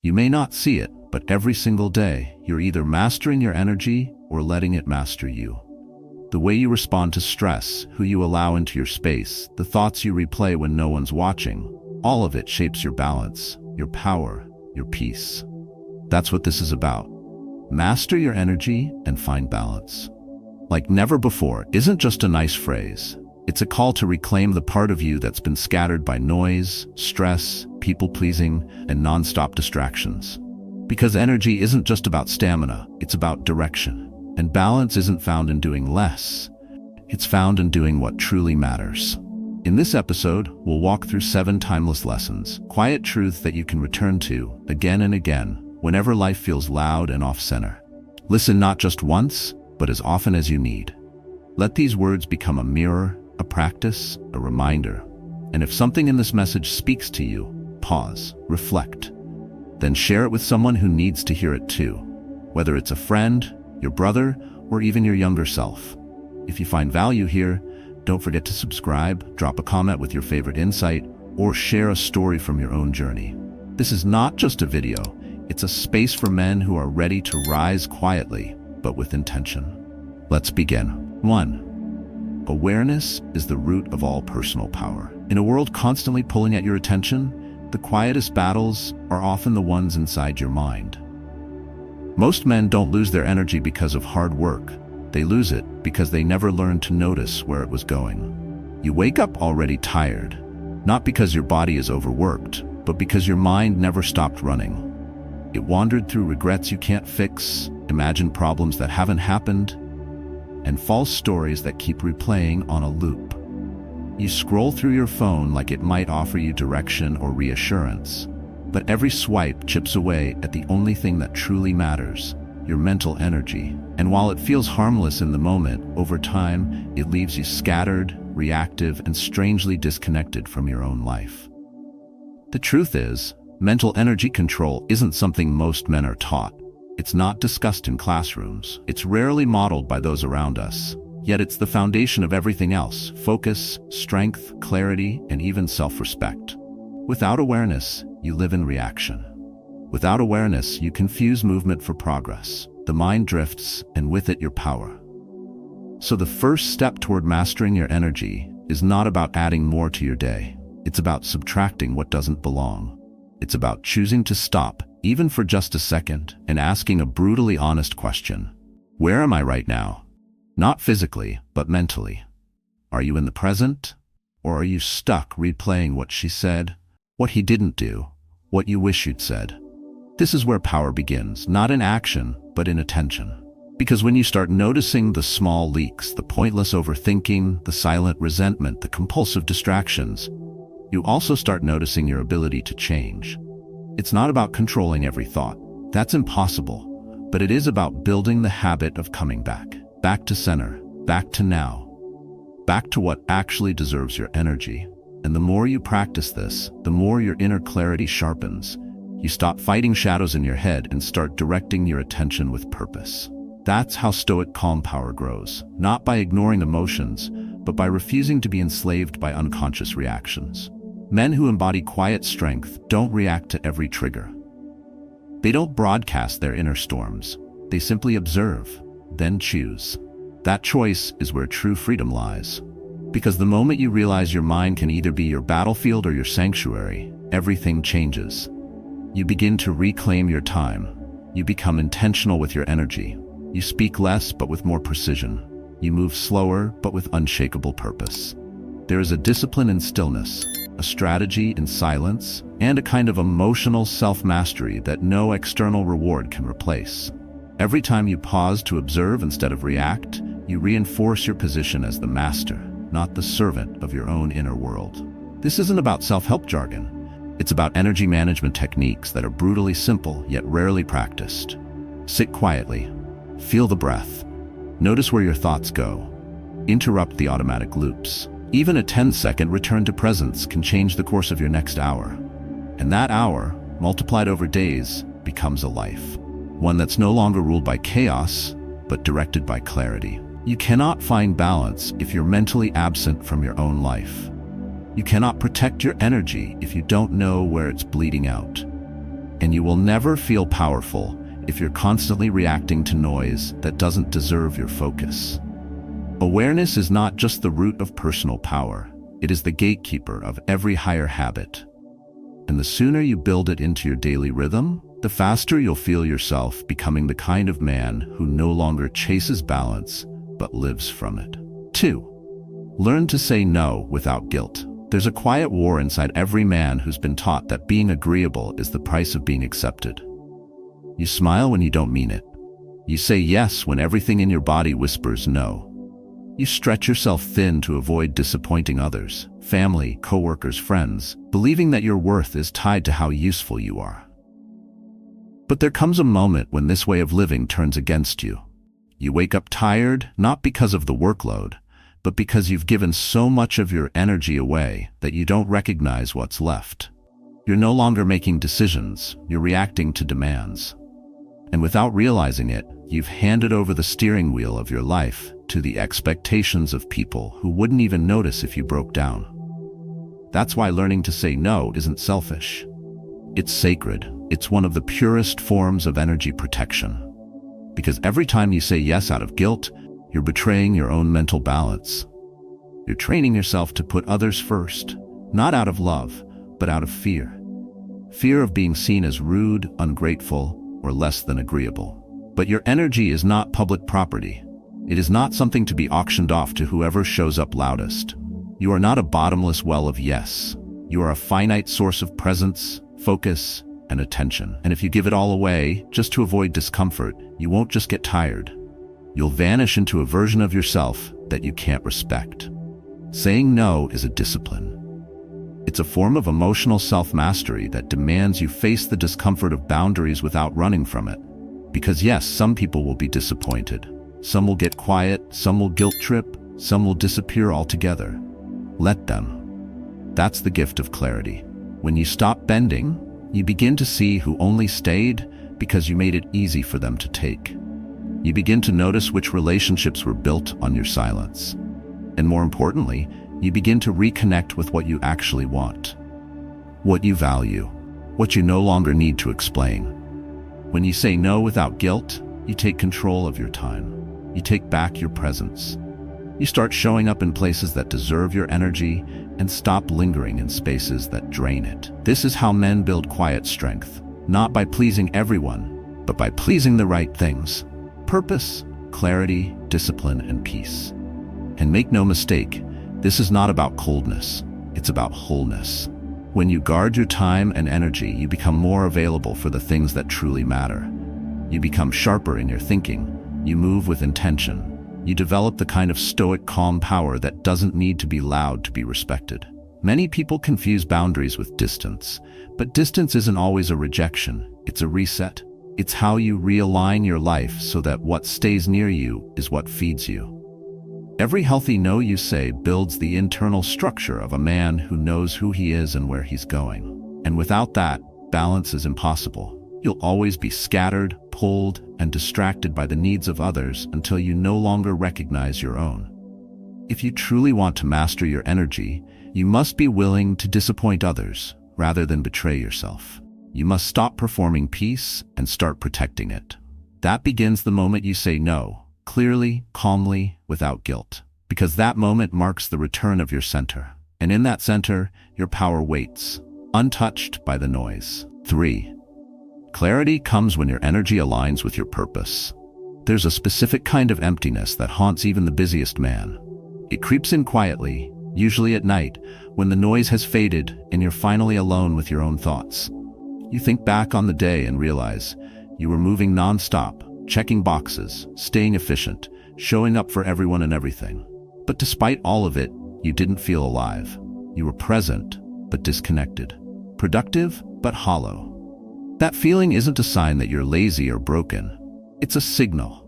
You may not see it, but every single day, you're either mastering your energy or letting it master you. The way you respond to stress, who you allow into your space, the thoughts you replay when no one's watching, all of it shapes your balance, your power, your peace. That's what this is about. Master your energy and find balance. Like never before isn't just a nice phrase. It's a call to reclaim the part of you that's been scattered by noise, stress, people-pleasing, and non-stop distractions. Because energy isn't just about stamina, it's about direction. And balance isn't found in doing less. It's found in doing what truly matters. In this episode, we'll walk through 7 timeless lessons, quiet truths that you can return to again and again, whenever life feels loud and off-center. Listen not just once, but as often as you need. Let these words become a mirror, a practice, a reminder. And if something in this message speaks to you, pause, reflect. Then share it with someone who needs to hear it too, whether it's a friend, your brother, or even your younger self. If you find value here, don't forget to subscribe, drop a comment with your favorite insight, or share a story from your own journey. This is not just a video, it's a space for men who are ready to rise quietly, but with intention. Let's begin. 1. Awareness is the root of all personal power. In a world constantly pulling at your attention, the quietest battles are often the ones inside your mind. Most men don't lose their energy because of hard work. They lose it because they never learned to notice where it was going. You wake up already tired, not because your body is overworked, but because your mind never stopped running. It wandered through regrets you can't fix, imagined problems that haven't happened, and false stories that keep replaying on a loop. You scroll through your phone like it might offer you direction or reassurance, but every swipe chips away at the only thing that truly matters, your mental energy. And while it feels harmless in the moment, over time, it leaves you scattered, reactive, and strangely disconnected from your own life. The truth is, mental energy control isn't something most men are taught. It's not discussed in classrooms. It's rarely modeled by those around us. Yet it's the foundation of everything else: focus, strength, clarity, and even self-respect. Without awareness, you live in reaction. Without awareness, you confuse movement for progress. The mind drifts, and with it your power. So the first step toward mastering your energy is not about adding more to your day. It's about subtracting what doesn't belong. It's about choosing to stop, even for just a second, and asking a brutally honest question. Where am I right now? Not physically, but mentally. Are you in the present? Or are you stuck replaying what she said, what he didn't do, what you wish you'd said? This is where power begins, not in action, but in attention. Because when you start noticing the small leaks, the pointless overthinking, the silent resentment, the compulsive distractions, you also start noticing your ability to change. It's not about controlling every thought. That's impossible. But it is about building the habit of coming back to center, back to now, back to what actually deserves your energy. And the more you practice this, the more your inner clarity sharpens. You stop fighting shadows in your head and start directing your attention with purpose. That's how Stoic calm power grows, not by ignoring emotions, but by refusing to be enslaved by unconscious reactions. Men who embody quiet strength don't react to every trigger. They don't broadcast their inner storms. They simply observe, then choose. That choice is where true freedom lies. Because the moment you realize your mind can either be your battlefield or your sanctuary, everything changes. You begin to reclaim your time. You become intentional with your energy. You speak less but with more precision. You move slower but with unshakable purpose. There is a discipline in stillness, a strategy in silence, and a kind of emotional self-mastery that no external reward can replace. Every time you pause to observe instead of react, you reinforce your position as the master, not the servant of your own inner world. This isn't about self-help jargon. It's about energy management techniques that are brutally simple yet rarely practiced. Sit quietly. Feel the breath. Notice where your thoughts go. Interrupt the automatic loops. Even a 10-second return to presence can change the course of your next hour. And that hour, multiplied over days, becomes a life. One that's no longer ruled by chaos, but directed by clarity. You cannot find balance if you're mentally absent from your own life. You cannot protect your energy if you don't know where it's bleeding out. And you will never feel powerful if you're constantly reacting to noise that doesn't deserve your focus. Awareness is not just the root of personal power, it is the gatekeeper of every higher habit. And the sooner you build it into your daily rhythm, the faster you'll feel yourself becoming the kind of man who no longer chases balance, but lives from it. 2. Learn to say no without guilt. There's a quiet war inside every man who's been taught that being agreeable is the price of being accepted. You smile when you don't mean it. You say yes when everything in your body whispers no. You stretch yourself thin to avoid disappointing others, family, coworkers, friends, believing that your worth is tied to how useful you are. But there comes a moment when this way of living turns against you. You wake up tired, not because of the workload, but because you've given so much of your energy away that you don't recognize what's left. You're no longer making decisions, you're reacting to demands. And without realizing it, you've handed over the steering wheel of your life to the expectations of people who wouldn't even notice if you broke down. That's why learning to say no isn't selfish. It's sacred. It's one of the purest forms of energy protection. Because every time you say yes out of guilt, you're betraying your own mental balance. You're training yourself to put others first, not out of love, but out of fear. Fear of being seen as rude, ungrateful, or less than agreeable. But your energy is not public property. It is not something to be auctioned off to whoever shows up loudest. You are not a bottomless well of yes. You are a finite source of presence, focus, and attention. And if you give it all away just to avoid discomfort, you won't just get tired. You'll vanish into a version of yourself that you can't respect. Saying no is a discipline. It's a form of emotional self-mastery that demands you face the discomfort of boundaries without running from it. Because yes, some people will be disappointed. Some will get quiet, some will guilt trip, some will disappear altogether. Let them. That's the gift of clarity. When you stop bending, you begin to see who only stayed because you made it easy for them to take. You begin to notice which relationships were built on your silence. And more importantly, you begin to reconnect with what you actually want, what you value, what you no longer need to explain. When you say no without guilt, you take control of your time. You take back your presence. You start showing up in places that deserve your energy and stop lingering in spaces that drain it. This is how men build quiet strength, not by pleasing everyone, but by pleasing the right things. Purpose, clarity, discipline, and peace. And make no mistake, this is not about coldness, it's about wholeness. When you guard your time and energy, you become more available for the things that truly matter. You become sharper in your thinking, you move with intention. You develop the kind of stoic, calm power that doesn't need to be loud to be respected. Many people confuse boundaries with distance, but distance isn't always a rejection, it's a reset. It's how you realign your life so that what stays near you is what feeds you. Every healthy no you say builds the internal structure of a man who knows who he is and where he's going. And without that, balance is impossible. You'll always be scattered, pulled, and distracted by the needs of others until you no longer recognize your own. If you truly want to master your energy, you must be willing to disappoint others rather than betray yourself. You must stop performing peace and start protecting it. That begins the moment you say no, clearly, calmly, without guilt. Because that moment marks the return of your center. And in that center, your power waits, untouched by the noise. 3. Clarity comes when your energy aligns with your purpose. There's a specific kind of emptiness that haunts even the busiest man. It creeps in quietly, usually at night, when the noise has faded and you're finally alone with your own thoughts. You think back on the day and realize you were moving non-stop, checking boxes, staying efficient, showing up for everyone and everything. But despite all of it, you didn't feel alive. You were present, but disconnected. Productive, but hollow. That feeling isn't a sign that you're lazy or broken. It's a signal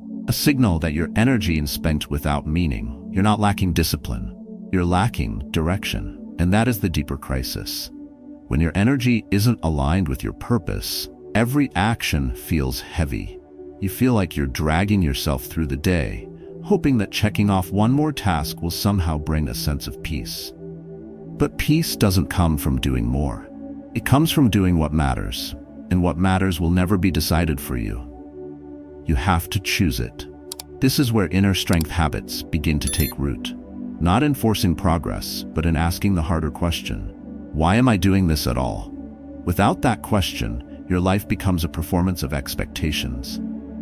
that your energy is spent without meaning. You're not lacking discipline. You're lacking direction. And that is the deeper crisis. When your energy isn't aligned with your purpose, every action feels heavy. You feel like you're dragging yourself through the day, hoping that checking off one more task will somehow bring a sense of peace. But peace doesn't come from doing more. It comes from doing what matters. and what matters will never be decided for you. You have to choose it. This is where inner strength habits begin to take root. Not in forcing progress, but in asking the harder question: why am I doing this at all? Without that question, your life becomes a performance of expectations.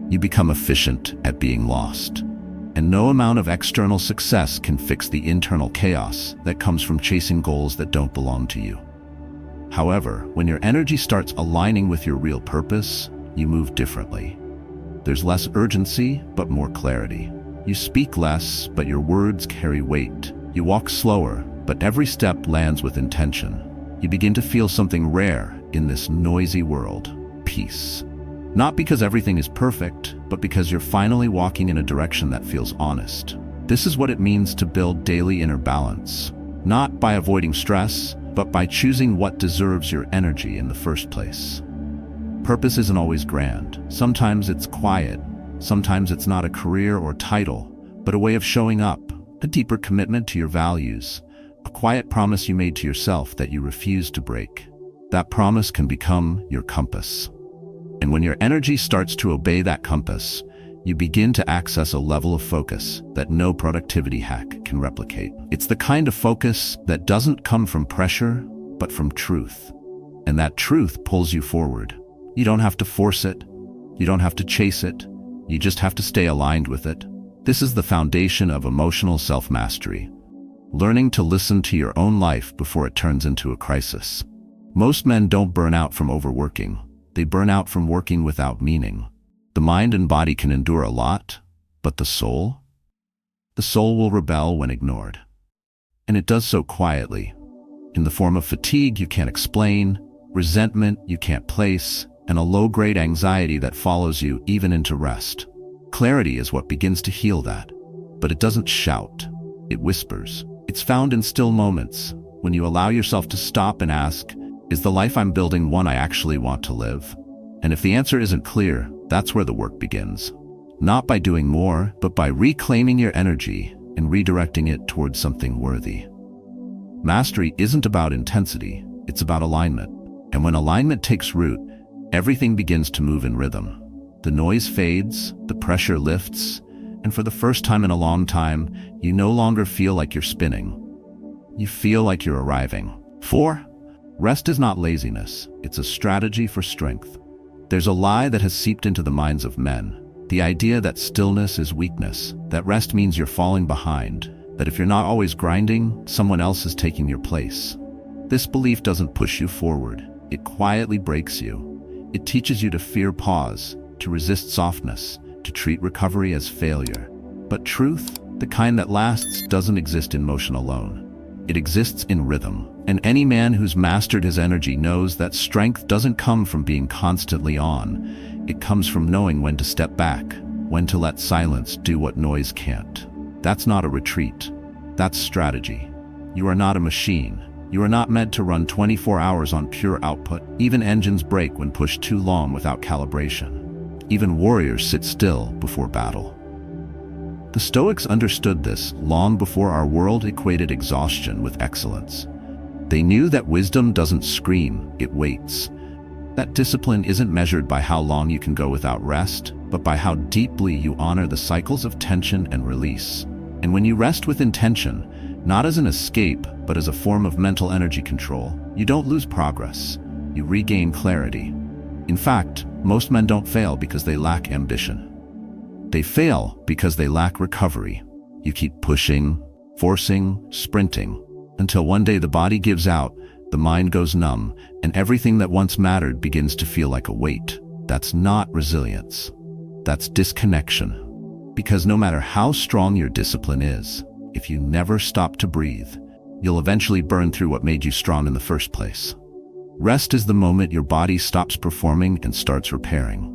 You become efficient at being lost. And no amount of external success can fix the internal chaos that comes from chasing goals that don't belong to you. However, when your energy starts aligning with your real purpose, you move differently. There's less urgency, but more clarity. You speak less, but your words carry weight. You walk slower, but every step lands with intention. You begin to feel something rare in this noisy world: peace. Not because everything is perfect, but because you're finally walking in a direction that feels honest. This is what it means to build daily inner balance. Not by avoiding stress, but by choosing what deserves your energy in the first place. Purpose isn't always grand. Sometimes it's quiet. Sometimes it's not a career or title, but a way of showing up, a deeper commitment to your values, a quiet promise you made to yourself that you refuse to break. That promise can become your compass. And when your energy starts to obey that compass, you begin to access a level of focus that no productivity hack can replicate. It's the kind of focus that doesn't come from pressure, but from truth. And that truth pulls you forward. You don't have to force it. You don't have to chase it. You just have to stay aligned with it. This is the foundation of emotional self-mastery. Learning to listen to your own life before it turns into a crisis. Most men don't burn out from overworking. They burn out from working without meaning. The mind and body can endure a lot, but the soul? The soul will rebel when ignored. And it does so quietly, in the form of fatigue you can't explain, resentment you can't place, and a low-grade anxiety that follows you even into rest. Clarity is what begins to heal that. But it doesn't shout. It whispers. It's found in still moments, when you allow yourself to stop and ask, is the life I'm building one I actually want to live? And if the answer isn't clear, that's where the work begins. Not by doing more, but by reclaiming your energy and redirecting it towards something worthy. Mastery isn't about intensity, it's about alignment. And when alignment takes root, everything begins to move in rhythm. The noise fades, the pressure lifts, and for the first time in a long time, you no longer feel like you're spinning. You feel like you're arriving. 4. Rest is not laziness, it's a strategy for strength. There's a lie that has seeped into the minds of men. The idea that stillness is weakness, that rest means you're falling behind, that if you're not always grinding, someone else is taking your place. This belief doesn't push you forward, it quietly breaks you. It teaches you to fear pause, to resist softness, to treat recovery as failure. But truth, the kind that lasts, doesn't exist in motion alone. It exists in rhythm. And any man who's mastered his energy knows that strength doesn't come from being constantly on. It comes from knowing when to step back, when to let silence do what noise can't. That's not a retreat. That's strategy. You are not a machine. You are not meant to run 24 hours on pure output. Even engines break when pushed too long without calibration. Even warriors sit still before battle. The Stoics understood this long before our world equated exhaustion with excellence. They knew that wisdom doesn't scream, it waits. That discipline isn't measured by how long you can go without rest, but by how deeply you honor the cycles of tension and release. And when you rest with intention, not as an escape, but as a form of mental energy control, you don't lose progress, you regain clarity. In fact, most men don't fail because they lack ambition. They fail because they lack recovery. You keep pushing, forcing, sprinting, until one day the body gives out, the mind goes numb, and everything that once mattered begins to feel like a weight. That's not resilience. That's disconnection. Because no matter how strong your discipline is, if you never stop to breathe, you'll eventually burn through what made you strong in the first place. Rest is the moment your body stops performing and starts repairing.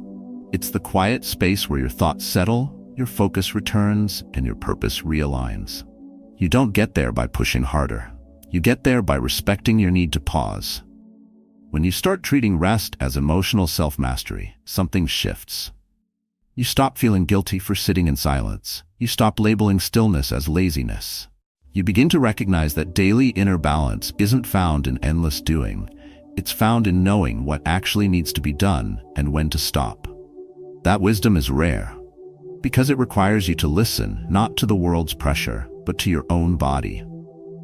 It's the quiet space where your thoughts settle, your focus returns, and your purpose realigns. You don't get there by pushing harder. You get there by respecting your need to pause. When you start treating rest as emotional self-mastery, something shifts. You stop feeling guilty for sitting in silence. You stop labeling stillness as laziness. You begin to recognize that daily inner balance isn't found in endless doing. It's found in knowing what actually needs to be done and when to stop. That wisdom is rare, because it requires you to listen not to the world's pressure, but to your own body.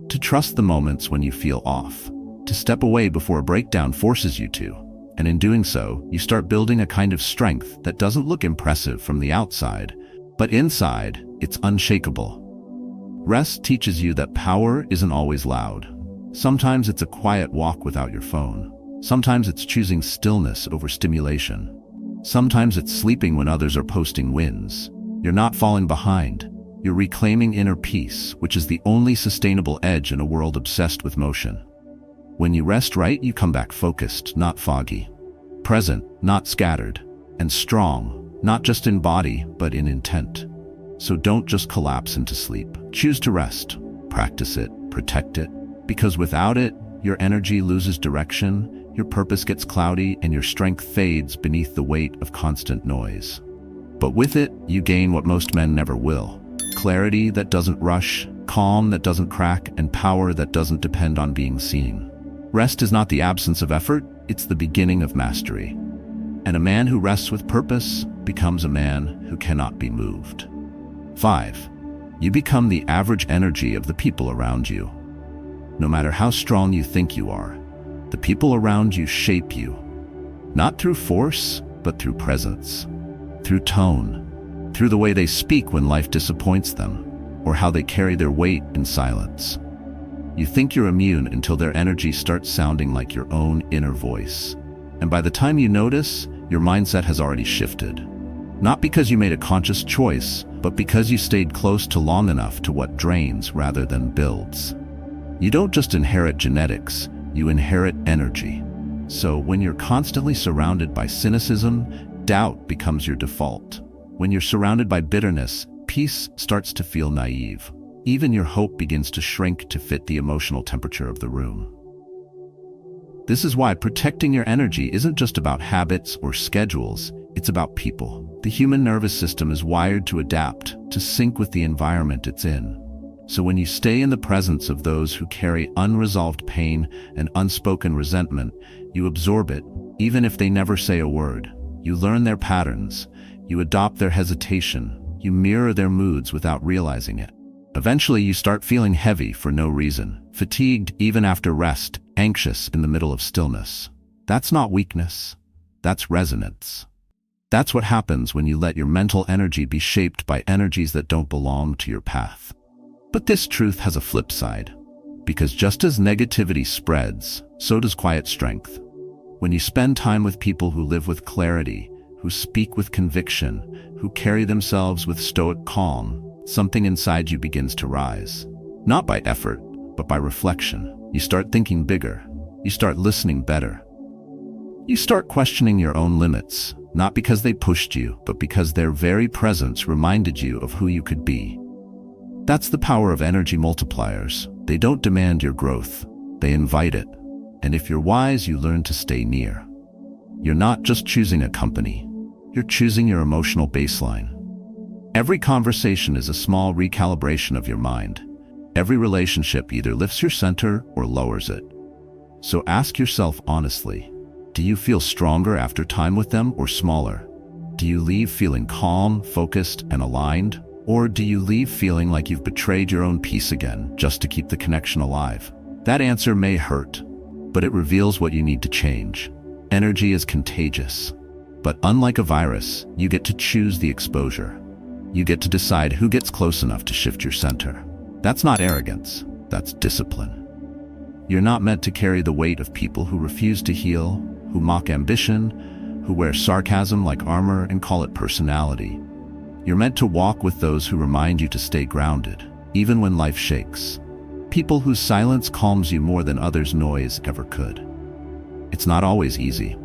To trust the moments when you feel off, to step away before a breakdown forces you to, and in doing so, you start building a kind of strength that doesn't look impressive from the outside, but inside, it's unshakable. Rest teaches you that power isn't always loud. Sometimes it's a quiet walk without your phone. Sometimes it's choosing stillness over stimulation. Sometimes it's sleeping when others are posting wins. You're not falling behind. You're reclaiming inner peace, which is the only sustainable edge in a world obsessed with motion. When you rest right, you come back focused, not foggy. Present, not scattered. And strong, not just in body, but in intent. So don't just collapse into sleep. Choose to rest. Practice it. Protect it. Because without it, your energy loses direction, your purpose gets cloudy, and your strength fades beneath the weight of constant noise. But with it, you gain what most men never will. Clarity that doesn't rush, calm that doesn't crack, and power that doesn't depend on being seen. Rest is not the absence of effort, it's the beginning of mastery. And a man who rests with purpose becomes a man who cannot be moved. 5. You become the average energy of the people around you. No matter how strong you think you are, the people around you shape you. Not through force, but through presence. Through tone. Through the way they speak when life disappoints them, or how they carry their weight in silence. You think you're immune until their energy starts sounding like your own inner voice. And by the time you notice, your mindset has already shifted. Not because you made a conscious choice, but because you stayed close to long enough to what drains rather than builds. You don't just inherit genetics, you inherit energy. So when you're constantly surrounded by cynicism, doubt becomes your default. When you're surrounded by bitterness, peace starts to feel naive. Even your hope begins to shrink to fit the emotional temperature of the room. This is why protecting your energy isn't just about habits or schedules, it's about people. The human nervous system is wired to adapt, to sync with the environment it's in. So when you stay in the presence of those who carry unresolved pain and unspoken resentment, you absorb it, even if they never say a word. You learn their patterns, you adopt their hesitation, you mirror their moods without realizing it. Eventually, you start feeling heavy for no reason, fatigued even after rest, anxious in the middle of stillness. That's not weakness. That's resonance. That's what happens when you let your mental energy be shaped by energies that don't belong to your path. But this truth has a flip side, because just as negativity spreads, so does quiet strength. When you spend time with people who live with clarity, who speak with conviction, who carry themselves with stoic calm, something inside you begins to rise. Not by effort, but by reflection. You start thinking bigger. You start listening better. You start questioning your own limits, not because they pushed you, but because their very presence reminded you of who you could be. That's the power of energy multipliers. They don't demand your growth. They invite it. And if you're wise, you learn to stay near. You're not just choosing a company. You're choosing your emotional baseline. Every conversation is a small recalibration of your mind. Every relationship either lifts your center or lowers it. So ask yourself honestly, do you feel stronger after time with them or smaller? Do you leave feeling calm, focused, and aligned? Or do you leave feeling like you've betrayed your own peace again just to keep the connection alive? That answer may hurt, but it reveals what you need to change. Energy is contagious. But unlike a virus, you get to choose the exposure. You get to decide who gets close enough to shift your center. That's not arrogance, that's discipline. You're not meant to carry the weight of people who refuse to heal, who mock ambition, who wear sarcasm like armor and call it personality. You're meant to walk with those who remind you to stay grounded, even when life shakes. People whose silence calms you more than others' noise ever could. It's not always easy.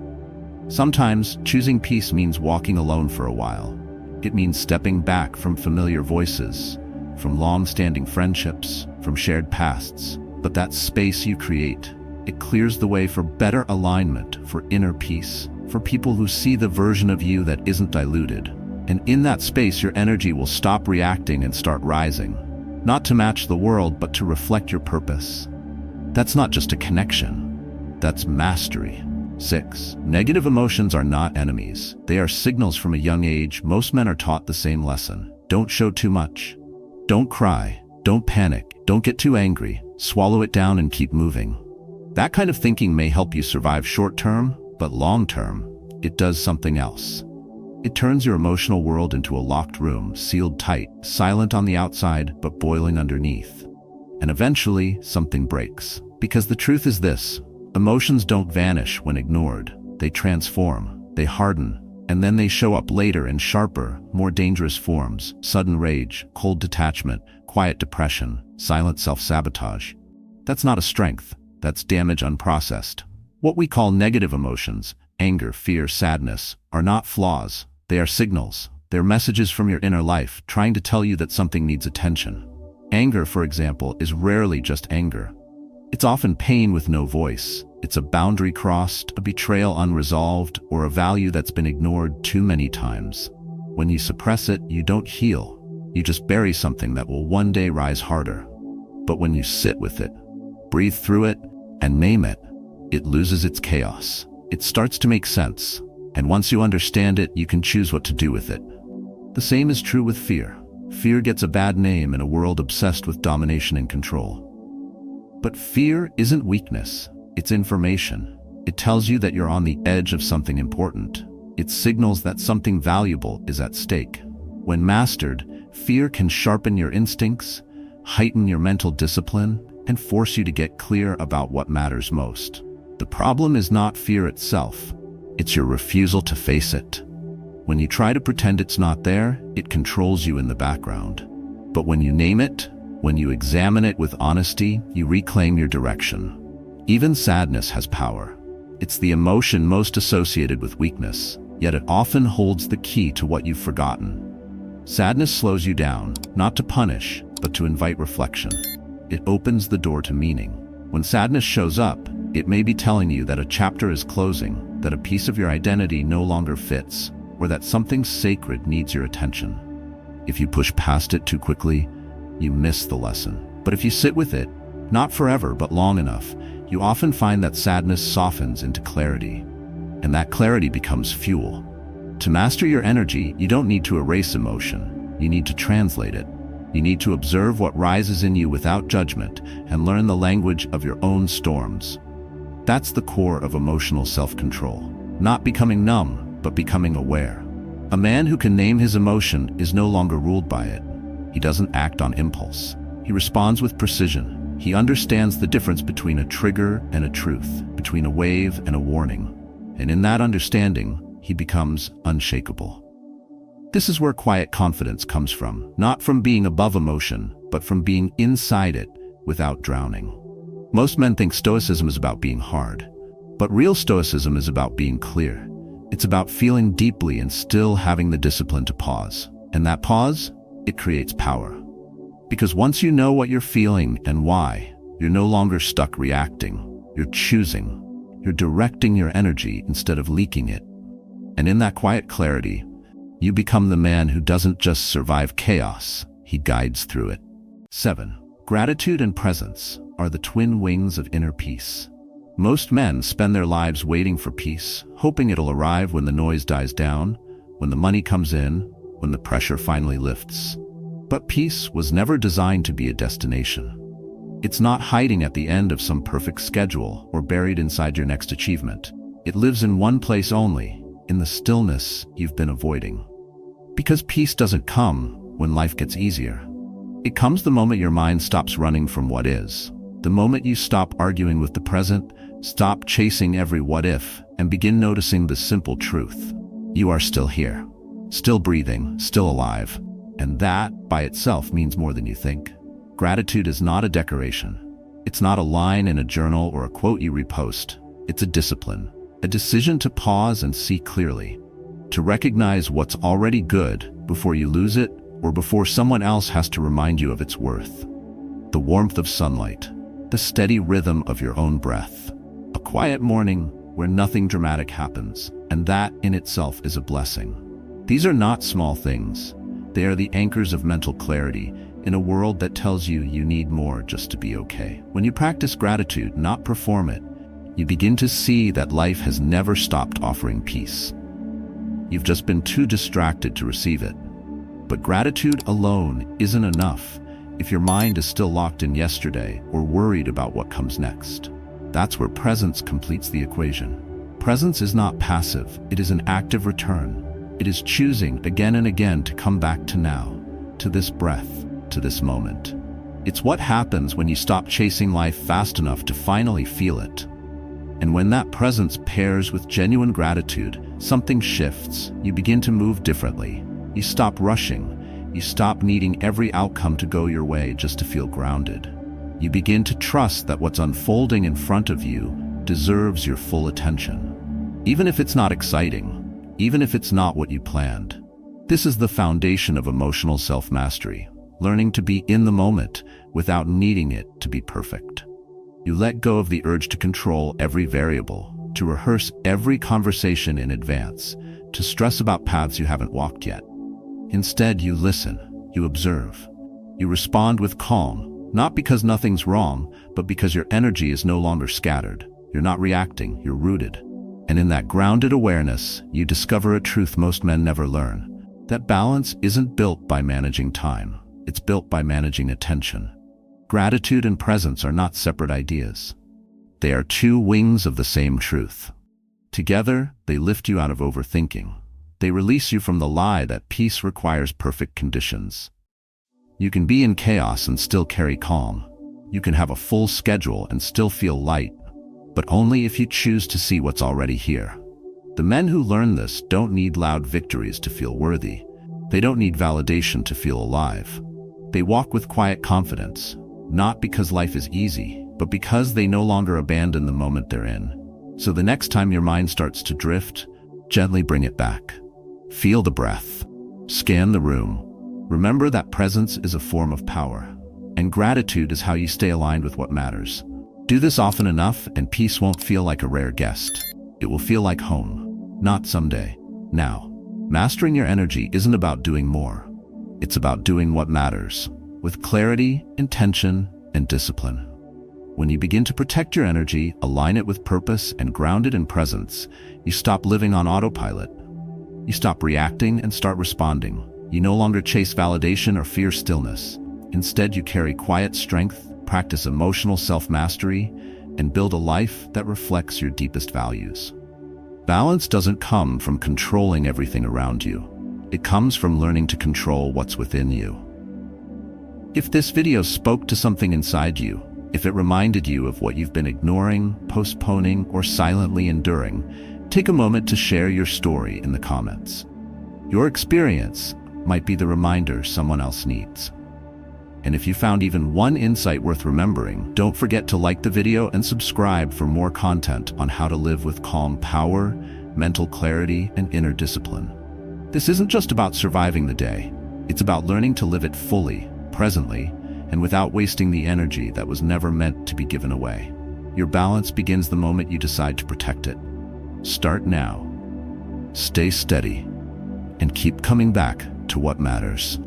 Sometimes choosing peace means walking alone for a while. It means stepping back from familiar voices, from long-standing friendships, from shared pasts. But that space you create, it clears the way for better alignment, for inner peace, for people who see the version of you that isn't diluted. And in that space, your energy will stop reacting and start rising. Not to match the world, but to reflect your purpose. That's not just a connection. That's mastery. 6. Negative emotions are not enemies. They are signals from a young age. Most men are taught the same lesson. Don't show too much. Don't cry. Don't panic. Don't get too angry. Swallow it down and keep moving. That kind of thinking may help you survive short-term, but long-term, it does something else. It turns your emotional world into a locked room, sealed tight, silent on the outside, but boiling underneath. And eventually, something breaks. Because the truth is this: emotions don't vanish when ignored. They transform, they harden, and then they show up later in sharper, more dangerous forms: sudden rage, cold detachment, quiet depression, silent self-sabotage. That's not a strength, that's damage unprocessed. What we call negative emotions, anger, fear, sadness, are not flaws. They are signals. They're messages from your inner life trying to tell you that something needs attention. Anger, for example, is rarely just anger. It's often pain with no voice. It's a boundary crossed, a betrayal unresolved, or a value that's been ignored too many times. When you suppress it, you don't heal. You just bury something that will one day rise harder. But when you sit with it, breathe through it, and name it, it loses its chaos. It starts to make sense. And once you understand it, you can choose what to do with it. The same is true with fear. Fear gets a bad name in a world obsessed with domination and control. But fear isn't weakness, it's information. It tells you that you're on the edge of something important. It signals that something valuable is at stake. When mastered, fear can sharpen your instincts, heighten your mental discipline, and force you to get clear about what matters most. The problem is not fear itself, it's your refusal to face it. When you try to pretend it's not there, it controls you in the background. But when you name it, when you examine it with honesty, you reclaim your direction. Even sadness has power. It's the emotion most associated with weakness, yet it often holds the key to what you've forgotten. Sadness slows you down, not to punish, but to invite reflection. It opens the door to meaning. When sadness shows up, it may be telling you that a chapter is closing, that a piece of your identity no longer fits, or that something sacred needs your attention. If you push past it too quickly, you miss the lesson. But if you sit with it, not forever but long enough, you often find that sadness softens into clarity, and that clarity becomes fuel. To master your energy, you don't need to erase emotion. You need to translate it. You need to observe what rises in you without judgment and learn the language of your own storms. That's the core of emotional self-control. Not becoming numb, but becoming aware. A man who can name his emotion is no longer ruled by it. He doesn't act on impulse. He responds with precision. He understands the difference between a trigger and a truth, between a wave and a warning. And in that understanding, he becomes unshakable. This is where quiet confidence comes from, not from being above emotion, but from being inside it without drowning. Most men think Stoicism is about being hard, but real Stoicism is about being clear. It's about feeling deeply and still having the discipline to pause. And that pause, it creates power. Because once you know what you're feeling and why, you're no longer stuck reacting. You're choosing. You're directing your energy instead of leaking it. And in that quiet clarity, you become the man who doesn't just survive chaos, he guides through it. 7. Gratitude and presence are the twin wings of inner peace. Most men spend their lives waiting for peace, hoping it'll arrive when the noise dies down, when the money comes in, when the pressure finally lifts. But peace was never designed to be a destination. It's not hiding at the end of some perfect schedule or buried inside your next achievement. It lives in one place only, in the stillness you've been avoiding. Because peace doesn't come when life gets easier. It comes the moment your mind stops running from what is. The moment you stop arguing with the present, stop chasing every what if, and begin noticing the simple truth. You are still here, still breathing, still alive. And that, by itself, means more than you think. Gratitude is not a decoration. It's not a line in a journal or a quote you repost. It's a discipline, a decision to pause and see clearly, to recognize what's already good before you lose it or before someone else has to remind you of its worth. The warmth of sunlight, the steady rhythm of your own breath, a quiet morning where nothing dramatic happens, and that in itself is a blessing. These are not small things. They are the anchors of mental clarity in a world that tells you you need more just to be okay. When you practice gratitude, not perform it, You begin to see that life has never stopped offering peace. You've just been too distracted to receive it. But gratitude alone isn't enough if your mind is still locked in yesterday or worried about what comes next. That's where presence completes the equation. Presence is not passive, it is an active return. It is choosing again and again to come back to now, to this breath, to this moment. It's what happens when you stop chasing life fast enough to finally feel it. And when that presence pairs with genuine gratitude, something shifts. You begin to move differently. You stop rushing. You stop needing every outcome to go your way just to feel grounded. You begin to trust that what's unfolding in front of you deserves your full attention. Even if it's not exciting, even if it's not what you planned. This is the foundation of emotional self-mastery, learning to be in the moment without needing it to be perfect. You let go of the urge to control every variable, to rehearse every conversation in advance, to stress about paths you haven't walked yet. Instead, you listen, you observe. You respond with calm, not because nothing's wrong, but because your energy is no longer scattered. You're not reacting, you're rooted. And in that grounded awareness, you discover a truth most men never learn. That balance isn't built by managing time. It's built by managing attention. Gratitude and presence are not separate ideas. They are two wings of the same truth. Together, they lift you out of overthinking. They release you from the lie that peace requires perfect conditions. You can be in chaos and still carry calm. You can have a full schedule and still feel light, but only if you choose to see what's already here. The men who learn this don't need loud victories to feel worthy. They don't need validation to feel alive. They walk with quiet confidence, not because life is easy, but because they no longer abandon the moment they're in. So the next time your mind starts to drift, gently bring it back. Feel the breath. Scan the room. Remember that presence is a form of power, and gratitude is how you stay aligned with what matters. Do this often enough, and peace won't feel like a rare guest. It will feel like home, not someday, now. Mastering your energy isn't about doing more. It's about doing what matters, with clarity, intention, and discipline. When you begin to protect your energy, align it with purpose, and ground it in presence, you stop living on autopilot. You stop reacting and start responding. You no longer chase validation or fear stillness. Instead, you carry quiet strength, practice emotional self-mastery, and build a life that reflects your deepest values. Balance doesn't come from controlling everything around you. It comes from learning to control what's within you. If this video spoke to something inside you, if it reminded you of what you've been ignoring, postponing, or silently enduring, take a moment to share your story in the comments. Your experience might be the reminder someone else needs. And if you found even one insight worth remembering, don't forget to like the video and subscribe for more content on how to live with calm power, mental clarity, and inner discipline. This isn't just about surviving the day. It's about learning to live it fully, presently, and without wasting the energy that was never meant to be given away. Your balance begins the moment you decide to protect it. Start now. Stay steady, and keep coming back to what matters.